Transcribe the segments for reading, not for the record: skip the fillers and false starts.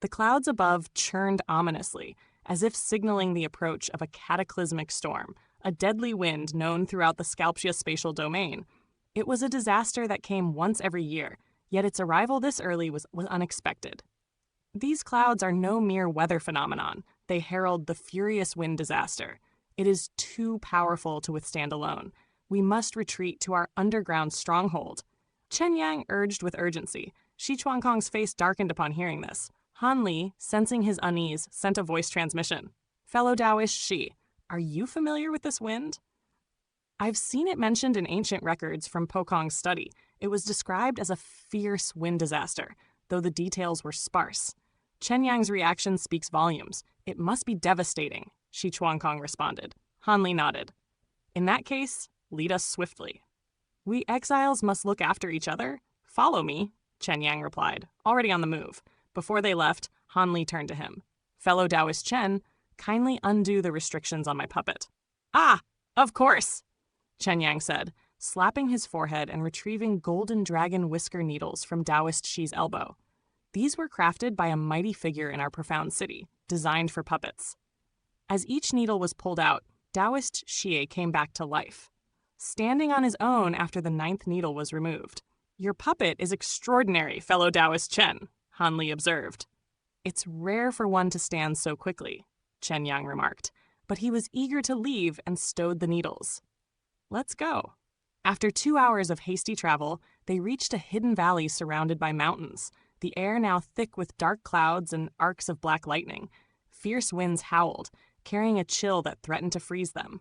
The clouds above churned ominously, as if signaling the approach of a cataclysmic storm, a deadly wind known throughout the Scalptia spatial domain. It was a disaster that came once every year, yet its arrival this early was unexpected. These clouds are no mere weather phenomenon. They herald the furious wind disaster. It is too powerful to withstand alone. We must retreat to our underground stronghold. Chen Yang urged with urgency. Shi Chuankong's face darkened upon hearing this. Han Li, sensing his unease, sent a voice transmission. Fellow Taoist Shi, are you familiar with this wind? I've seen it mentioned in ancient records from Pokong's study. It was described as a fierce wind disaster, though the details were sparse. Chen Yang's reaction speaks volumes. It must be devastating, Shi Chuankong responded. Han Li nodded. In that case, lead us swiftly. We exiles must look after each other. Follow me, Chen Yang replied, already on the move. Before they left, Han Li turned to him. Fellow Taoist Chen, kindly undo the restrictions on my puppet. Ah, of course, Chen Yang said, slapping his forehead and retrieving golden dragon whisker needles from Taoist Shi's elbow. These were crafted by a mighty figure in our profound city, designed for puppets. As each needle was pulled out, Taoist Xie came back to life, standing on his own after the 9th needle was removed. Your puppet is extraordinary, fellow Taoist Chen, Han Li observed. It's rare for one to stand so quickly, Chen Yang remarked, but he was eager to leave and stowed the needles. Let's go. After 2 hours of hasty travel, they reached a hidden valley surrounded by mountains, the air now thick with dark clouds and arcs of black lightning. Fierce winds howled, carrying a chill that threatened to freeze them.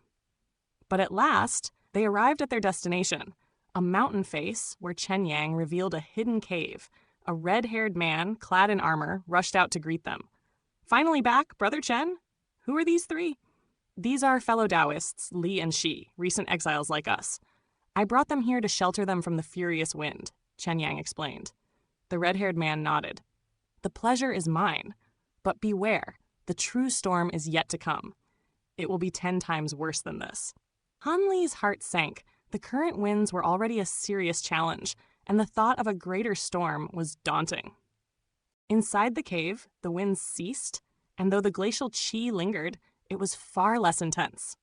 But at last, they arrived at their destination, a mountain face where Chen Yang revealed a hidden cave. A red-haired man, clad in armor, rushed out to greet them. Finally back, Brother Chen? Who are these three? These are fellow Taoists, Li and Shi, recent exiles like us. I brought them here to shelter them from the furious wind, Chen Yang explained. The red-haired man nodded. The pleasure is mine, but beware, the true storm is yet to come. It will be 10 times worse than this. Han Li's heart sank. The current winds were already a serious challenge, and the thought of a greater storm was daunting. Inside the cave, the winds ceased, and though the glacial qi lingered, it was far less intense.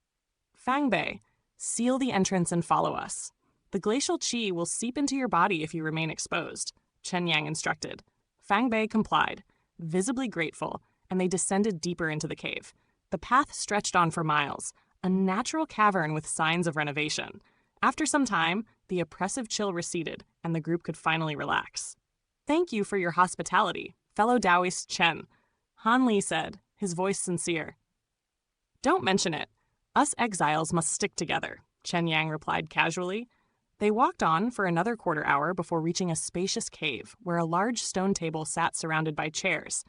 Fang Bei, seal the entrance and follow us. The glacial qi will seep into your body if you remain exposed, Chen Yang instructed. Fang Bei complied, visibly grateful, and they descended deeper into the cave. The path stretched on for miles, a natural cavern with signs of renovation. After some time, the oppressive chill receded, and the group could finally relax. Thank you for your hospitality, fellow Taoist Chen, Han Li said, his voice sincere. Don't mention it. Us exiles must stick together, Chen Yang replied casually. They walked on for another quarter hour before reaching a spacious cave where a large stone table sat surrounded by chairs.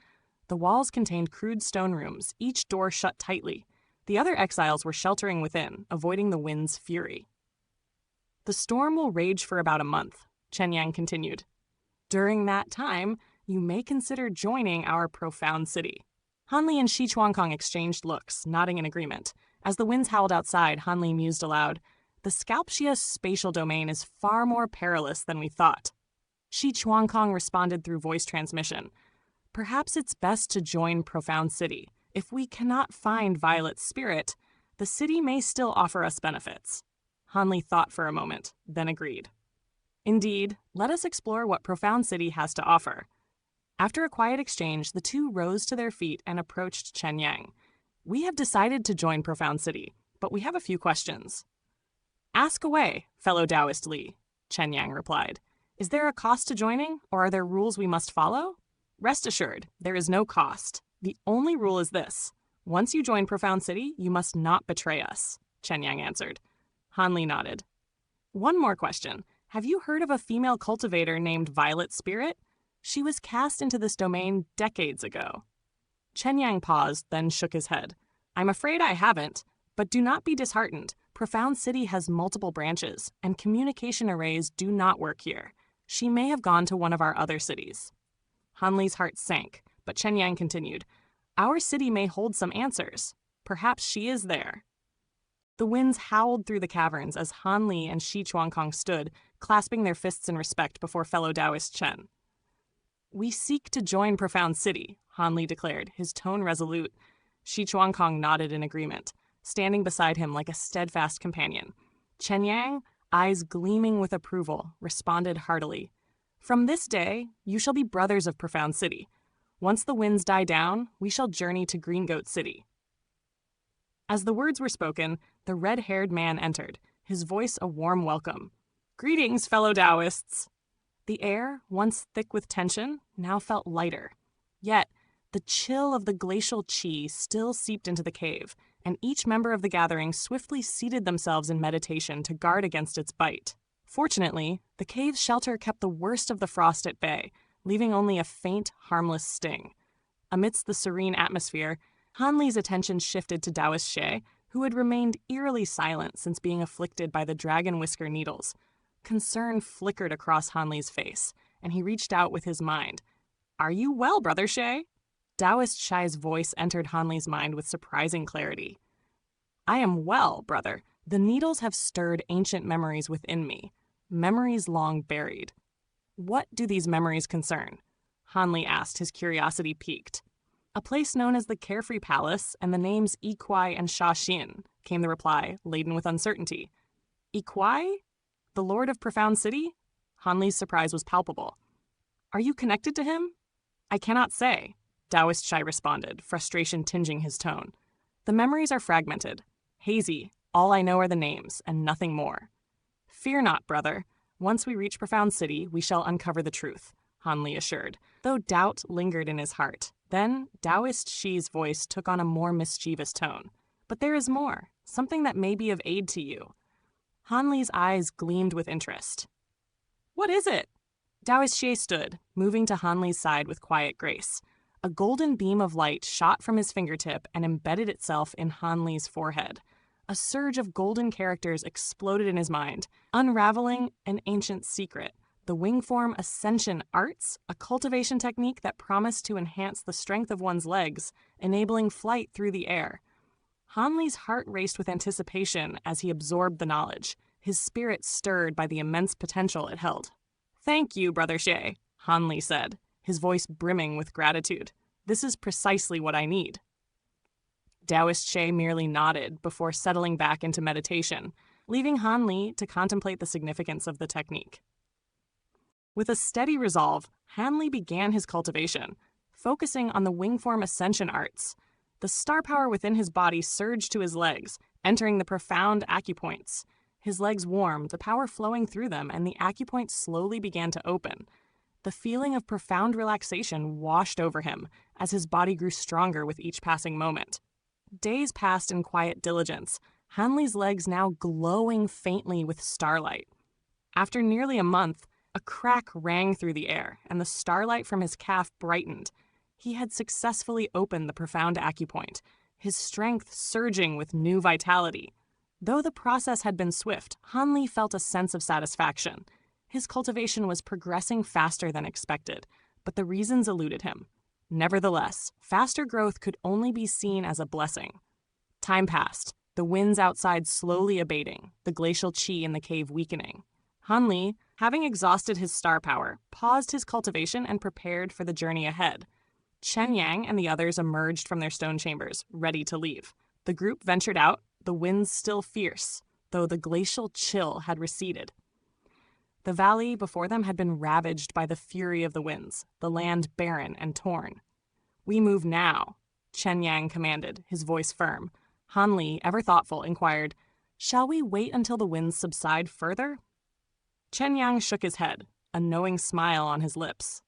The walls contained crude stone rooms, each door shut tightly. The other exiles were sheltering within, avoiding the wind's fury. The storm will rage for about a month, Chen Yang continued. During that time, you may consider joining our profound city. Han Li and Shi Chuankong exchanged looks, nodding in agreement. As the winds howled outside, Han Li mused aloud, the Scalptia spatial domain is far more perilous than we thought. Shi Chuankong responded through voice transmission. Perhaps it's best to join Profound City. If we cannot find Violet's spirit, the city may still offer us benefits. Han Li thought for a moment, then agreed. Indeed, let us explore what Profound City has to offer. After a quiet exchange, the two rose to their feet and approached Chen Yang. We have decided to join Profound City, but we have a few questions. Ask away, fellow Taoist Li, Chen Yang replied. Is there a cost to joining, or are there rules we must follow? Rest assured, there is no cost. The only rule is this. Once you join Profound City, you must not betray us, Chen Yang answered. Han Li nodded. One more question. Have you heard of a female cultivator named Violet Spirit? She was cast into this domain decades ago. Chen Yang paused, then shook his head. I'm afraid I haven't, but do not be disheartened. Profound City has multiple branches, and communication arrays do not work here. She may have gone to one of our other cities. Han Li's heart sank, but Chen Yang continued. Our city may hold some answers. Perhaps she is there. The winds howled through the caverns as Han Li and Shi Chuankong stood, clasping their fists in respect before fellow Taoist Chen. We seek to join Profound City, Hanli declared, his tone resolute. Shi Chuangkong nodded in agreement, standing beside him like a steadfast companion. Chen Yang, eyes gleaming with approval, responded heartily. From this day, you shall be brothers of Profound City. Once the winds die down, we shall journey to Green Goat City. As the words were spoken, the red-haired man entered, his voice a warm welcome. Greetings, fellow Taoists. The air, once thick with tension, now felt lighter. Yet, the chill of the glacial qi still seeped into the cave, and each member of the gathering swiftly seated themselves in meditation to guard against its bite. Fortunately, the cave's shelter kept the worst of the frost at bay, leaving only a faint, harmless sting. Amidst the serene atmosphere, Hanli's attention shifted to Taoist Xie, who had remained eerily silent since being afflicted by the dragon whisker needles. Concern flickered across Hanli's face, and he reached out with his mind. Are you well, Brother Xie? Taoist Xi's voice entered Hanli's mind with surprising clarity. I am well, brother. The needles have stirred ancient memories within me, memories long buried. What do these memories concern? Hanli asked, his curiosity piqued. A place known as the Carefree Palace and the names Yikwai and Sha Xin, came the reply, laden with uncertainty. Yikwai? The Lord of Profound City? Hanli's surprise was palpable. Are you connected to him? I cannot say, Taoist Xi responded, frustration tinging his tone. The memories are fragmented, hazy. All I know are the names, and nothing more. Fear not, brother. Once we reach Profound City, we shall uncover the truth, Hanli assured, though doubt lingered in his heart. Then, Taoist Xi's voice took on a more mischievous tone. But there is more, something that may be of aid to you. Hanli's eyes gleamed with interest. What is it? Taoist Xi stood, moving to Hanli's side with quiet grace. A golden beam of light shot from his fingertip and embedded itself in Hanli's forehead. A surge of golden characters exploded in his mind, unraveling an ancient secret. The wingform ascension arts, a cultivation technique that promised to enhance the strength of one's legs, enabling flight through the air. Hanli's heart raced with anticipation as he absorbed the knowledge, his spirit stirred by the immense potential it held. Thank you, Brother Xie, Hanli said, his voice brimming with gratitude. This is precisely what I need. Taoist Xie merely nodded before settling back into meditation, leaving Hanli to contemplate the significance of the technique. With a steady resolve, Hanli began his cultivation, focusing on the wingform ascension arts. The star power within his body surged to his legs, entering the profound acupoints. His legs warmed, the power flowing through them, and the acupoints slowly began to open. The feeling of profound relaxation washed over him as his body grew stronger with each passing moment. Days passed in quiet diligence, Hanli's legs now glowing faintly with starlight. After nearly a month, a crack rang through the air, and the starlight from his calf brightened. He had successfully opened the profound acupoint, his strength surging with new vitality. Though the process had been swift, Hanli felt a sense of satisfaction. His cultivation was progressing faster than expected, but the reasons eluded him. Nevertheless, faster growth could only be seen as a blessing. Time passed, the winds outside slowly abating, the glacial qi in the cave weakening. Hanli, having exhausted his star power, paused his cultivation and prepared for the journey ahead. Chen Yang and the others emerged from their stone chambers, ready to leave. The group ventured out, the winds still fierce, though the glacial chill had receded. The valley before them had been ravaged by the fury of the winds, the land barren and torn. We move now, Chen Yang commanded, his voice firm. Hanli, ever thoughtful, inquired, Shall we wait until the winds subside further? Chen Yang shook his head, a knowing smile on his lips.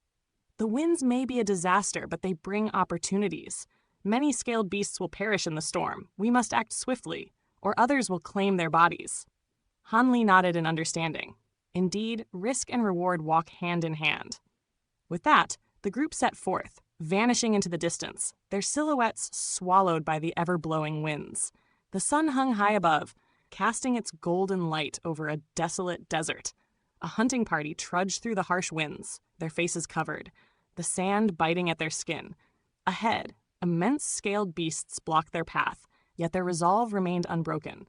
The winds may be a disaster, but they bring opportunities. Many scaled beasts will perish in the storm. We must act swiftly, or others will claim their bodies. Hanli nodded in understanding. Indeed, risk and reward walk hand in hand. With that, the group set forth, vanishing into the distance, their silhouettes swallowed by the ever-blowing winds. The sun hung high above, casting its golden light over a desolate desert. A hunting party trudged through the harsh winds, their faces covered, the sand biting at their skin. Ahead, immense scaled beasts blocked their path, yet their resolve remained unbroken.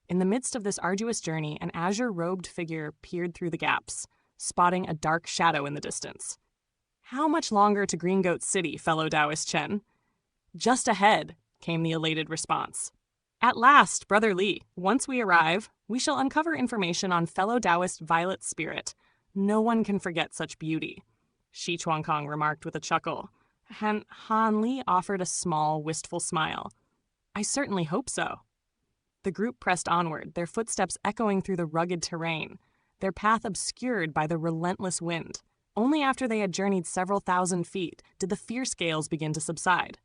In the midst of this arduous journey, an azure-robed figure peered through the gaps, spotting a dark shadow in the distance. How much longer to Green Goat City, fellow Taoist Chen? Just ahead, came the elated response. At last, Brother Li, once we arrive, we shall uncover information on fellow Taoist Violet's spirit. No one can forget such beauty, Shi Chuangkong remarked with a chuckle. Han Li offered a small, wistful smile. I certainly hope so. The group pressed onward, their footsteps echoing through the rugged terrain, their path obscured by the relentless wind. Only after they had journeyed several thousand feet did the fierce gales begin to subside.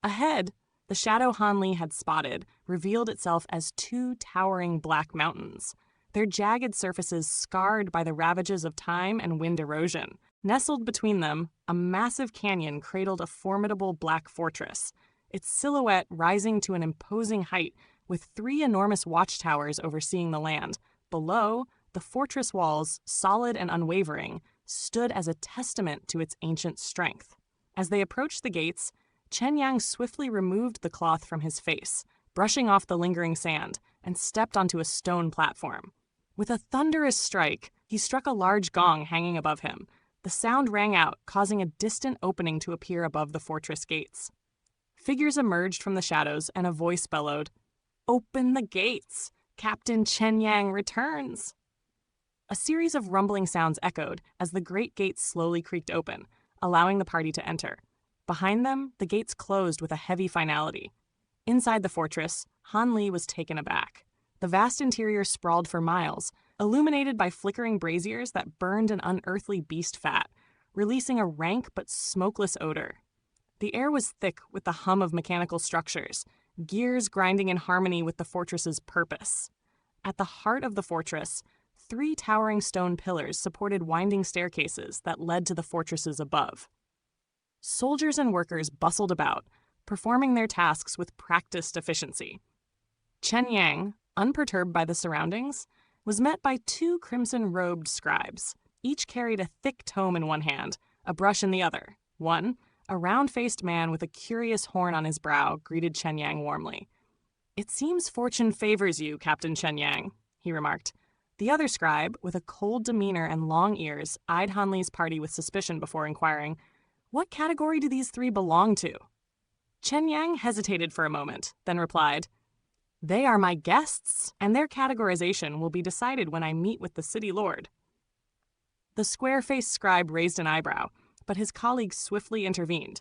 Ahead, the shadow Han Li had spotted revealed itself as two towering black mountains, their jagged surfaces scarred by the ravages of time and wind erosion. Nestled between them, a massive canyon cradled a formidable black fortress, its silhouette rising to an imposing height with three enormous watchtowers overseeing the land. Below, the fortress walls, solid and unwavering, stood as a testament to its ancient strength. As they approached the gates, Chen Yang swiftly removed the cloth from his face, brushing off the lingering sand, and stepped onto a stone platform. With a thunderous strike, he struck a large gong hanging above him. The sound rang out, causing a distant opening to appear above the fortress gates. Figures emerged from the shadows, and a voice bellowed, "Open the gates! Captain Chen Yang returns!" A series of rumbling sounds echoed as the great gates slowly creaked open, allowing the party to enter. Behind them, the gates closed with a heavy finality. Inside the fortress, Han Li was taken aback. The vast interior sprawled for miles, illuminated by flickering braziers that burned an unearthly beast fat, releasing a rank but smokeless odor. The air was thick with the hum of mechanical structures, gears grinding in harmony with the fortress's purpose. At the heart of the fortress, three towering stone pillars supported winding staircases that led to the fortresses above. Soldiers and workers bustled about, performing their tasks with practiced efficiency. Chen Yang, unperturbed by the surroundings, was met by two crimson-robed scribes. Each carried a thick tome in one hand, a brush in the other. One, a round-faced man with a curious horn on his brow, greeted Chen Yang warmly. "It seems fortune favors you, Captain Chen Yang," he remarked. The other scribe, with a cold demeanor and long ears, eyed Han Li's party with suspicion before inquiring, "What category do these three belong to?" Chen Yang hesitated for a moment, then replied, "They are my guests, and their categorization will be decided when I meet with the city lord." The square-faced scribe raised an eyebrow, but his colleague swiftly intervened.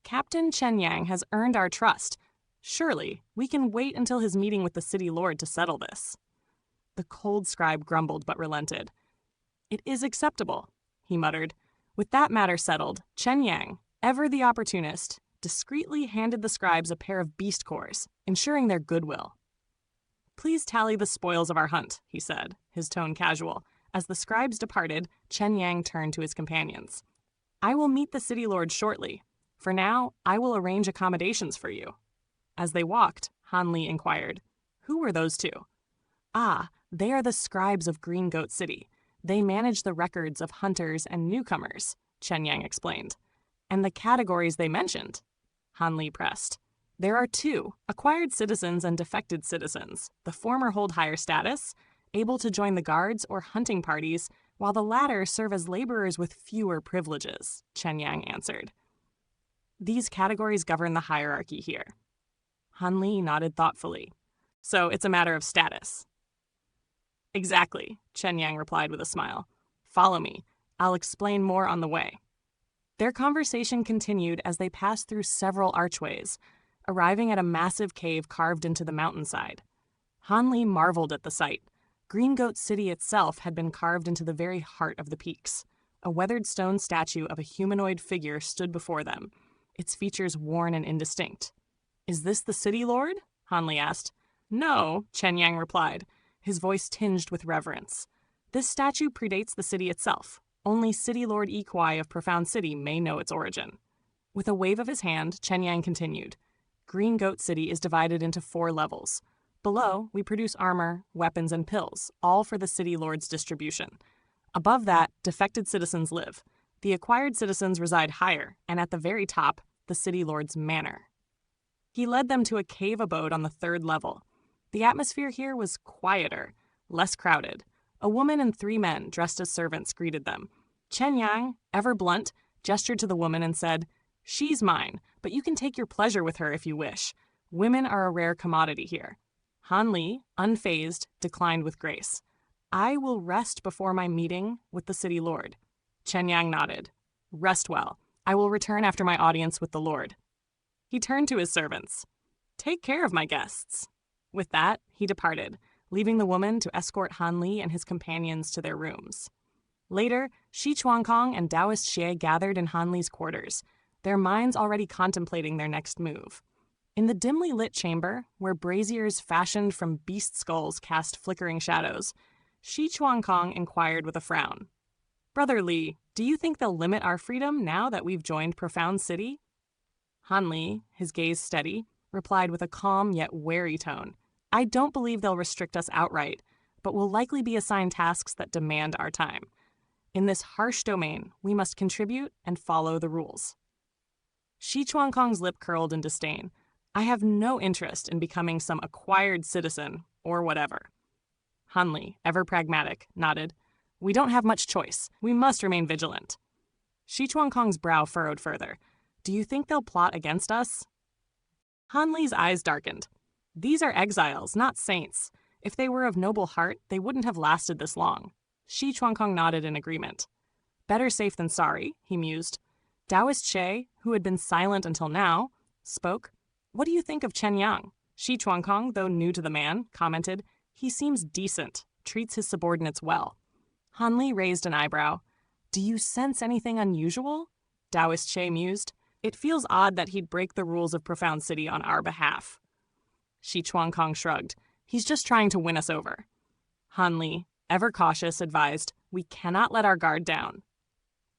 "Captain Chen Yang has earned our trust. Surely, we can wait until his meeting with the city lord to settle this." The cold scribe grumbled but relented. "It is acceptable," he muttered. With that matter settled, Chen Yang, ever the opportunist, discreetly handed the scribes a pair of beast cores, ensuring their goodwill. "Please tally the spoils of our hunt," he said, his tone casual. As the scribes departed, Chen Yang turned to his companions. "I will meet the city lord shortly. For now, I will arrange accommodations for you." As they walked, Han Li inquired, "Who were those two?" "Ah, they are the scribes of Green Goat City. They manage the records of hunters and newcomers," Chen Yang explained. "And the categories they mentioned?" Han Li pressed. "There are two, acquired citizens and defected citizens. The former hold higher status, able to join the guards or hunting parties, while the latter serve as laborers with fewer privileges," Chen Yang answered. "These categories govern the hierarchy here." Han Li nodded thoughtfully. "So it's a matter of status." "Exactly," Chen Yang replied with a smile. "Follow me. I'll explain more on the way." Their conversation continued as they passed through several archways, arriving at a massive cave carved into the mountainside. Han Li marveled at the sight. Green Goat City itself had been carved into the very heart of the peaks. A weathered stone statue of a humanoid figure stood before them, its features worn and indistinct. "Is this the city lord?" Han Li asked. "No," Chen Yang replied, his voice tinged with reverence. "This statue predates the city itself. Only City Lord Ikwai of Profound City may know its origin." With a wave of his hand, Chen Yang continued. "Green Goat City is divided into 4 levels. Below, we produce armor, weapons, and pills, all for the City Lord's distribution. Above that, defected citizens live. The acquired citizens reside higher, and at the very top, the City Lord's manor." He led them to a cave abode on the 3rd level. The atmosphere here was quieter, less crowded. A woman and 3 men dressed as servants greeted them. Chen Yang, ever blunt, gestured to the woman and said, "She's mine, but you can take your pleasure with her if you wish. Women are a rare commodity here." Han Li, unfazed, declined with grace. "I will rest before my meeting with the city lord." Chen Yang nodded. "Rest well. I will return after my audience with the lord." He turned to his servants. "Take care of my guests." With that, he departed, leaving the woman to escort Han Li and his companions to their rooms. Later, Shi Chuankong and Taoist Xie gathered in Han Li's quarters, their minds already contemplating their next move. In the dimly lit chamber, where braziers fashioned from beast skulls cast flickering shadows, Shi Chuankong inquired with a frown. "Brother Li, do you think they'll limit our freedom now that we've joined Profound City?" Han Li, his gaze steady, replied with a calm yet wary tone. "I don't believe they'll restrict us outright, but will likely be assigned tasks that demand our time. In this harsh domain, we must contribute and follow the rules." Shi Chuankong's lip curled in disdain. "I have no interest in becoming some acquired citizen, or whatever." Han Li, ever pragmatic, nodded. "We don't have much choice. We must remain vigilant." Shi Chuankong's brow furrowed further. "Do you think they'll plot against us?" Han Li's eyes darkened. "These are exiles, not saints. If they were of noble heart, they wouldn't have lasted this long." Shi Chuankong nodded in agreement. "Better safe than sorry," he mused. Taoist Xie, who had been silent until now, spoke. "What do you think of Chen Yang?" Shi Chuankong, though new to the man, commented, "He seems decent, treats his subordinates well." Han Li raised an eyebrow. "Do you sense anything unusual?" Taoist Xie mused. "It feels odd that he'd break the rules of Profound City on our behalf." Shi Chuankong shrugged. "He's just trying to win us over." Han Li, ever cautious, advised, "We cannot let our guard down."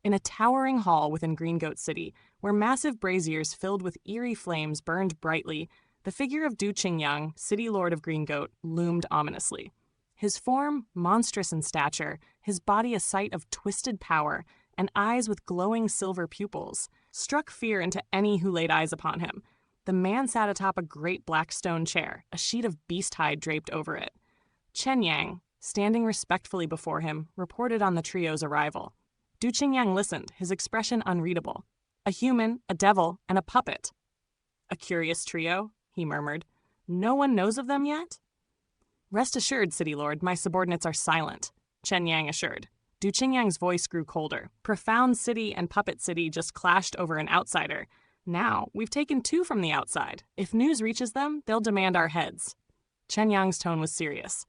In a towering hall within Green Goat City, where massive braziers filled with eerie flames burned brightly, the figure of Du Qingyang, city lord of Green Goat, loomed ominously. His form, monstrous in stature, his body a sight of twisted power, and eyes with glowing silver pupils, struck fear into any who laid eyes upon him. The man sat atop a great black stone chair, a sheet of beast hide draped over it. Chen Yang, standing respectfully before him, reported on the trio's arrival. Du Qingyang listened, his expression unreadable. "A human, a devil, and a puppet." "A curious trio," he murmured. "No one knows of them yet?" "Rest assured, City Lord, my subordinates are silent," Chen Yang assured. Du Qingyang's voice grew colder. "Profound City and Puppet City just clashed over an outsider. Now, we've taken two from the outside. If news reaches them, they'll demand our heads." Chen Yang's tone was serious.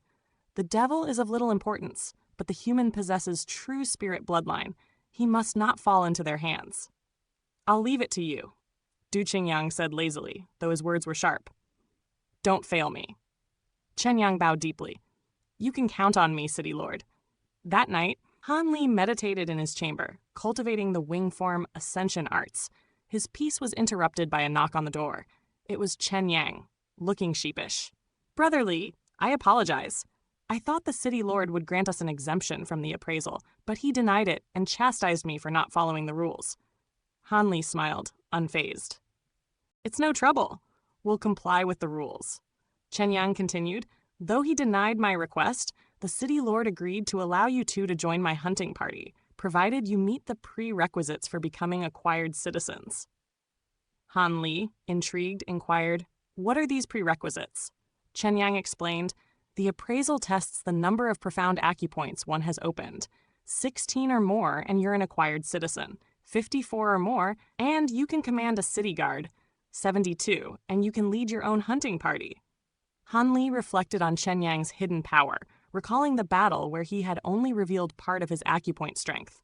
"The devil is of little importance, but the human possesses true spirit bloodline. He must not fall into their hands." "I'll leave it to you," Du Qingyang said lazily, though his words were sharp. "Don't fail me." Chen Yang bowed deeply. "You can count on me, City Lord." That night, Han Li meditated in his chamber, cultivating the wing form ascension arts. His peace was interrupted by a knock on the door. It was Chen Yang, looking sheepish. "Brother Li, I apologize. I thought the city lord would grant us an exemption from the appraisal, but he denied it and chastised me for not following the rules." Han Li smiled, unfazed. "It's no trouble. We'll comply with the rules." Chen Yang continued, "Though he denied my request, the city lord agreed to allow you two to join my hunting party, provided you meet the prerequisites for becoming acquired citizens." Han Li, intrigued, inquired, "What are these prerequisites?" Chen Yang explained, "The appraisal tests the number of profound acupoints one has opened. 16 or more, and you're an acquired citizen. 54 or more, and you can command a city guard. 72, and you can lead your own hunting party." Han Li reflected on Chen Yang's hidden power, recalling the battle where he had only revealed part of his acupoint strength.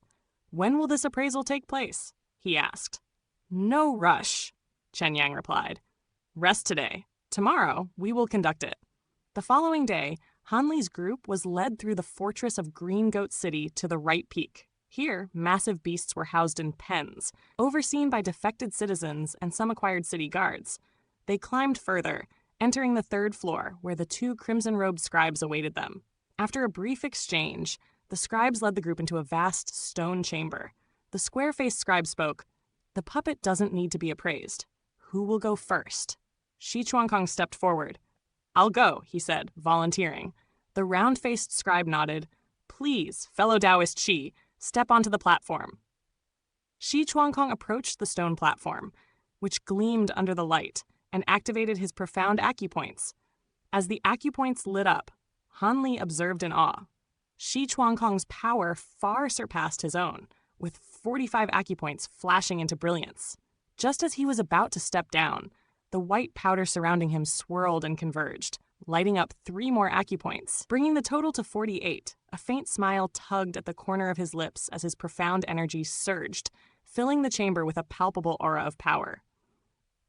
"When will this appraisal take place?" he asked. "No rush," Chen Yang replied. "Rest today. Tomorrow, we will conduct it." The following day, Han Li's group was led through the fortress of Green Goat City to the right peak. Here, massive beasts were housed in pens, overseen by defected citizens and some acquired city guards. They climbed further, entering the third floor, where the two crimson-robed scribes awaited them. After a brief exchange, the scribes led the group into a vast stone chamber. The square-faced scribe spoke. "The puppet doesn't need to be appraised. Who will go first?" Shi Chuankong stepped forward. "I'll go," he said, volunteering. The round-faced scribe nodded. "Please, fellow Taoist Shi, step onto the platform." Shi Chuangkong approached the stone platform, which gleamed under the light, and activated his profound acupoints. As the acupoints lit up, Han Li observed in awe. Shi Chuangkong's power far surpassed his own, with 45 acupoints flashing into brilliance. Just as he was about to step down, the white powder surrounding him swirled and converged, lighting up 3 more acupoints, bringing the total to 48. A faint smile tugged at the corner of his lips as his profound energy surged, filling the chamber with a palpable aura of power.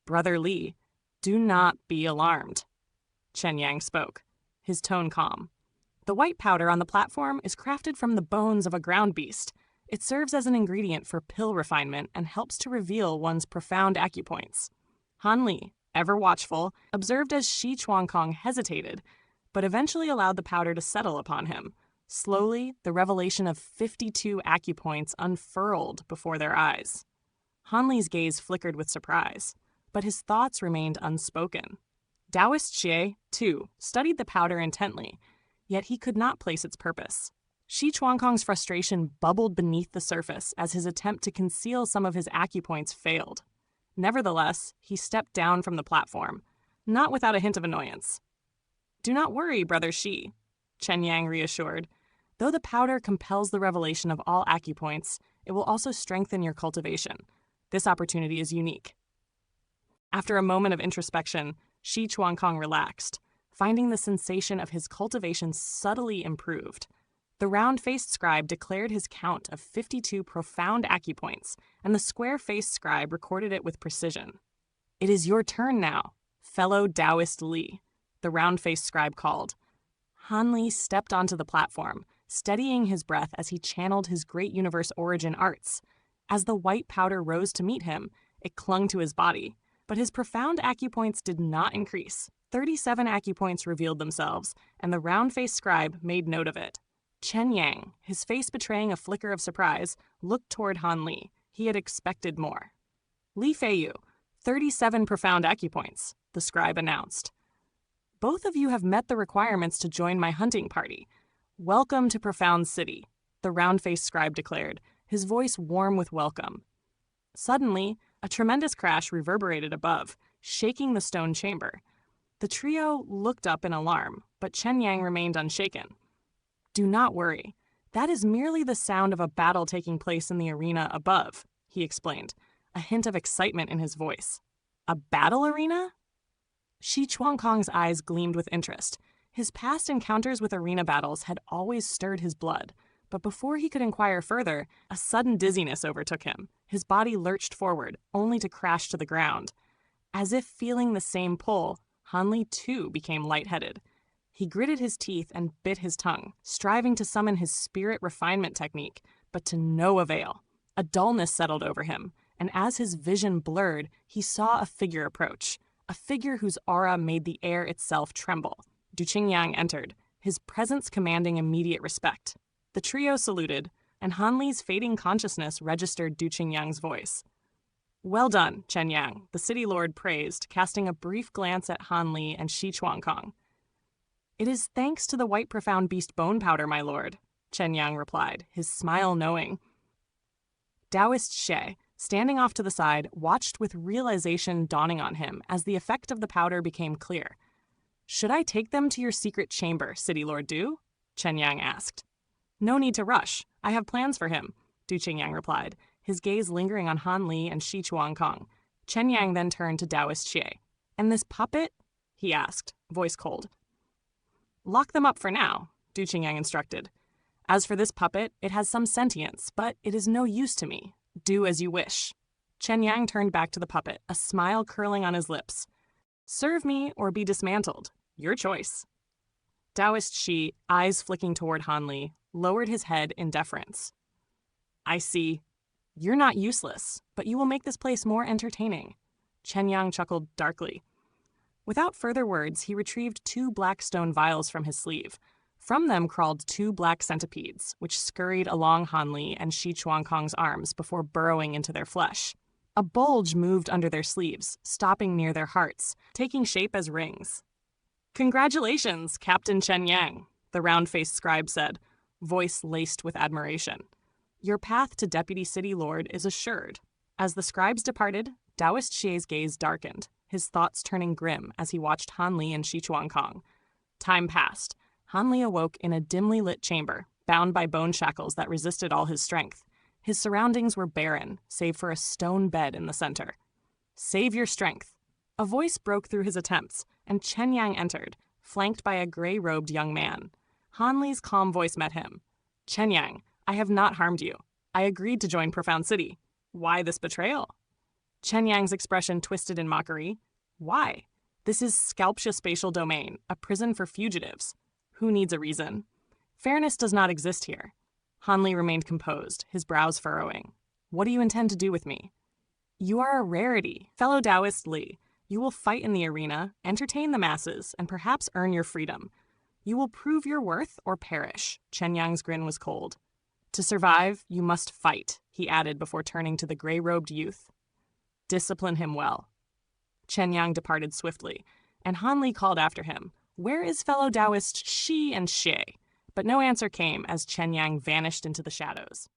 "Brother Li, do not be alarmed," Chen Yang spoke, his tone calm. "The white powder on the platform is crafted from the bones of a ground beast. It serves as an ingredient for pill refinement and helps to reveal one's profound acupoints." Han Li, ever watchful, observed as Shi Chuangkong hesitated, but eventually allowed the powder to settle upon him. Slowly, the revelation of 52 acupoints unfurled before their eyes. Han Li's gaze flickered with surprise, but his thoughts remained unspoken. Taoist Xie, too, studied the powder intently, yet he could not place its purpose. Shi Chuangkong's frustration bubbled beneath the surface as his attempt to conceal some of his acupoints failed. Nevertheless, he stepped down from the platform, not without a hint of annoyance. "Do not worry, Brother Shi," Chen Yang reassured. "Though the powder compels the revelation of all acupoints, it will also strengthen your cultivation. This opportunity is unique." After a moment of introspection, Shi Chuangkong relaxed, finding the sensation of his cultivation subtly improved. The round-faced scribe declared his count of 52 profound acupoints, and the square-faced scribe recorded it with precision. "It is your turn now, fellow Taoist Li," the round-faced scribe called. Han Li stepped onto the platform, steadying his breath as he channeled his great universe origin arts. As the white powder rose to meet him, it clung to his body, but his profound acupoints did not increase. 37 acupoints revealed themselves, and the round-faced scribe made note of it. Chen Yang, his face betraying a flicker of surprise, looked toward Han Li. He had expected more. "Li Feiyu, 37 profound acupoints," the scribe announced. "Both of you have met the requirements to join my hunting party. Welcome to Profound City," the round-faced scribe declared, his voice warm with welcome. Suddenly, a tremendous crash reverberated above, shaking the stone chamber. The trio looked up in alarm, but Chen Yang remained unshaken. "Do not worry. That is merely the sound of a battle taking place in the arena above," he explained, a hint of excitement in his voice. "A battle arena?" Shi Chuangkong's eyes gleamed with interest. His past encounters with arena battles had always stirred his blood, but before he could inquire further, a sudden dizziness overtook him. His body lurched forward, only to crash to the ground. As if feeling the same pull, Han Li too became lightheaded. He gritted his teeth and bit his tongue, striving to summon his spirit refinement technique, but to no avail. A dullness settled over him, and as his vision blurred, he saw a figure approach, a figure whose aura made the air itself tremble. Du Qingyang entered, his presence commanding immediate respect. The trio saluted, and Han Li's fading consciousness registered Du Qingyang's voice. "Well done, Chen Yang," the city lord praised, casting a brief glance at Han Li and Shi Chuangkong. "It is thanks to the white profound beast bone powder, my lord," Chen Yang replied, his smile knowing. Taoist Xie, standing off to the side, watched with realization dawning on him as the effect of the powder became clear. "Should I take them to your secret chamber, City Lord Du?" Chen Yang asked. "No need to rush. I have plans for him," Du Qingyang replied, his gaze lingering on Han Li and Shi Chuangkong. Chen Yang then turned to Taoist Xie. "And this puppet?" he asked, voice cold. "Lock them up for now," Du Qingyang instructed. "As for this puppet, it has some sentience, but it is no use to me. Do as you wish." Chen Yang turned back to the puppet, a smile curling on his lips. "Serve me or be dismantled. Your choice." Taoist Xi, eyes flicking toward Han Li, lowered his head in deference. "I see. You're not useless, but you will make this place more entertaining." Chen Yang chuckled darkly. Without further words, he retrieved 2 black stone vials from his sleeve. From them crawled 2 black centipedes, which scurried along Han Li and Shi Chuangkong's arms before burrowing into their flesh. A bulge moved under their sleeves, stopping near their hearts, taking shape as rings. "Congratulations, Captain Chen Yang," the round-faced scribe said, voice laced with admiration. Your path to Deputy City Lord is assured. As the scribes departed, Taoist Xie's gaze darkened, his thoughts turning grim as he watched Han Li and Shichuan Kong. Time passed. Han Li awoke in a dimly lit chamber, bound by bone shackles that resisted all his strength. His surroundings were barren, save for a stone bed in the center. Save your strength. A voice broke through his attempts, and Chen Yang entered, flanked by a gray-robed young man. Han Li's calm voice met him. Chen Yang, I have not harmed you. I agreed to join Profound City. Why this betrayal? Chen Yang's expression twisted in mockery. Why? This is Scalptia Spatial Domain, a prison for fugitives. Who needs a reason? Fairness does not exist here. Han Li remained composed, his brows furrowing. What do you intend to do with me? You are a rarity, fellow Taoist Li. You will fight in the arena, entertain the masses, and perhaps earn your freedom. You will prove your worth or perish. Chen Yang's grin was cold. To survive, you must fight, he added before turning to the gray-robed youth. Discipline him well. Chen Yang departed swiftly, and Han Li called after him, Where is fellow Taoist Shi and Xie? But no answer came as Chen Yang vanished into the shadows.